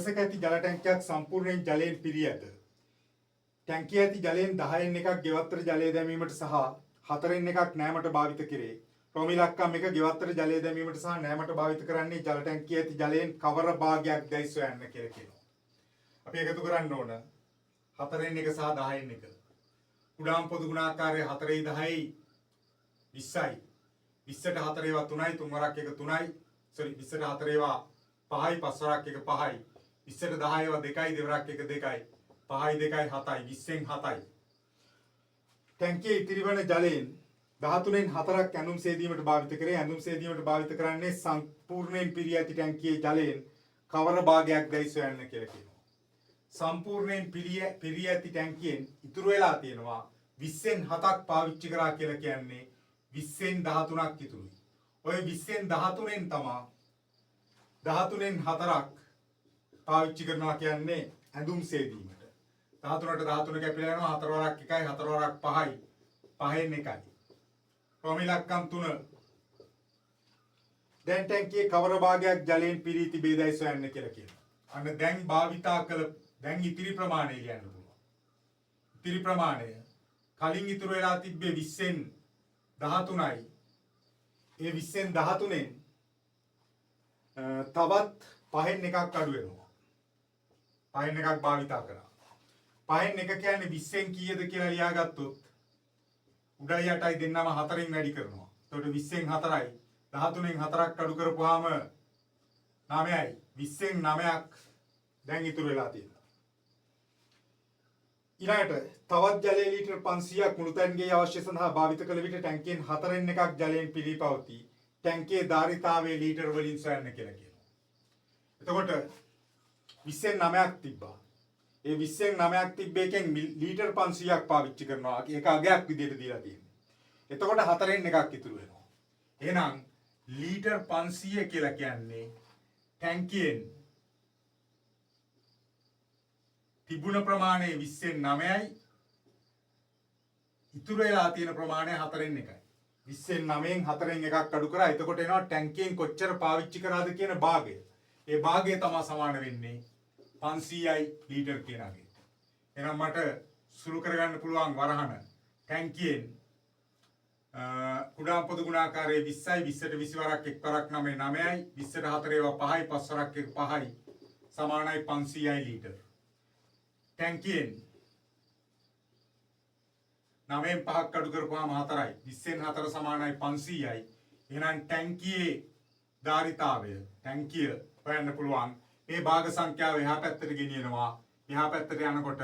නිවසක ඇති ජල ටැංකියක් සම්පූර්ණයෙන් ජලයෙන් පිරී ඇත. ටැංකියේ ඇති ජලයෙන් 10න් එකක් ගෙවත්තර ජලය දැමීමට සහ 4න් එකක් නෑමට භාවිත කෙරේ. ප්‍රෝමිලක්කම් එක ගෙවත්තර ජලය දැමීමට සහ නෑමට භාවිත කරන්නේ ජල ටැංකියේ ඇති ජලයෙන් කවර භාගයක් දැයි සොයන්න කියලා කියනවා. අපි එකතු කරන්න ඕන 4න් එක සහ 10න් එක. කුඩාම් පොදු ගුණාකාරය 4යි 10යි 20යි. 20ට 4 ඒවා 3යි 3 වරක් එක 3යි. sorry 20ට 4 ඒවා 5යි 5 වරක් එක 5යි. 20ට 10 ඒවා 2යි 2 වරක් එක 2යි. 5යි 2යි 7යි 20න් 7යි. ටැංකියේ ඉතිරි වන ජලයෙන් 13න් 4ක් ඇඳුම් සේදීමට භාවිත කරේ. ඇඳුම් සේදීමට භාවිත කරන්නේ සම්පූර්ණයෙන් පිරී ඇති ටැංකියේ ජලයෙන් කවර භාගයක් දැයි සොයන්න කියලා කියනවා. සම්පූර්ණයෙන් පිරී ඇති ටැංකියෙන් ඉතුරු වෙලා තියෙනවා 20න් 7ක් පාවිච්චි කරා කියලා කියන්නේ 20න් 13ක් ඉතුරුයි. ඔය 20න් 13න් තමයි 13න් 4ක් පාවිච්චි කරනවා කියන්නේ ඇඳුම් සේදීමට. 13ට 13 කැපිලා යනවා 4 වරක් 1යි 4 වරක් 5යි 5න් 1යි. ප්‍රෝමිලක්කම් 3. දැන් ටැංකියේ කවර භාගයක් ජලයෙන් පිරී තිබේදයි සොයන්න කියලා කියනවා. අන්න දැන් භාවිතා කළ දැන් ඉතිරි ප්‍රමාණය කියන්න පුළුවන්. ඉතිරි ප්‍රමාණය කලින් ඉතුරු වෙලා තිබ්බේ 20න් 13යි. ඒ 20න් 13න් තවත් 5න් එකක් අඩු වෙනවා. 5න් එකක් භාවිතා කරා. 5න් එක කියන්නේ 20න් කීයද කියලා ලියාගත්තොත් උඩයි යටයි දෙන්නම 4න් වැඩි කරනවා. එතකොට 20න් 4යි 13න් 4ක් අඩු කරපුවාම 9යි. 20න් 9ක් දැන් ඉතුරු වෙලා තියෙනවා. ඊළඟට තවත් ජලය ලීටර් 500ක් මුළුතැන්ගේ අවශ්‍ය සඳහා භාවිත කළ විට ටැංකියෙන් 4න් එකක් ජලයෙන් පිරී පවතී. ටැංකියේ ධාරිතාවයේ ලීටර් වලින් සොයන්න කියලා කියනවා. එතකොට 20න් 9ක් තිබ්බා. ඒ 20න් 9ක් තිබ්බ එකෙන් ලීටර් 500ක් පාවිච්චි කරනවා. ඒක අගයක් විදිහට දීලා තියෙනවා. එතකොට 4න් එකක් ඉතුරු වෙනවා. එහෙනම් ලීටර් 500 කියලා කියන්නේ ටැංකියෙන් තිබුණ ප්‍රමාණය 20න් 9යි. ඉතුරු වෙලා තියෙන ප්‍රමාණය 4න් 1යි. 20න් 9න් 4න් එකක් අඩු කරා. එතකොට එනවා ටැංකියෙන් කොච්චර පාවිච්චි කරාද කියන භාගය. ඒ භාගය තමයි සමාන වෙන්නේ 500යි ලීටර් කියන අගේ. එහෙනම් මට සුළු කරගන්න පුළුවන් වරහන ටැංකියෙන් කුඩාම් පොදු ගුණාකාරයේ 20යි 20ට 20 වරක් 1 වරක් 9 9යි 20ට 4 ඒවා 5යි 5 වරක් 1 5යි සමානයි 500යි ලීටර්. ටැංකියෙන් 9න් 5ක් අඩු කරපුවාම 4යි 20න් 4 සමානයි 500යි. එහෙනම් ටැංකියේ ධාරිතාවය ටැංකිය හොයන්න පුළුවන්. මේ භාග සංඛ්‍යාව එහා පැත්තට ගෙනියනවා. එහා පැත්තට යනකොට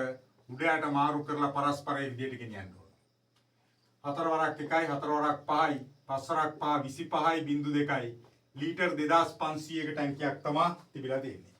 උඩයට මාරු කරලා පරස්පරයේ විදිහට ගෙනියන්න ඕන. 4 වරක් 1යි 4 වරක් 5යි 5 වරක් 5 25යි 0.2යි ලීටර් 2500ක ටැංකියක් තමයි තිබිලා තියෙන්නේ.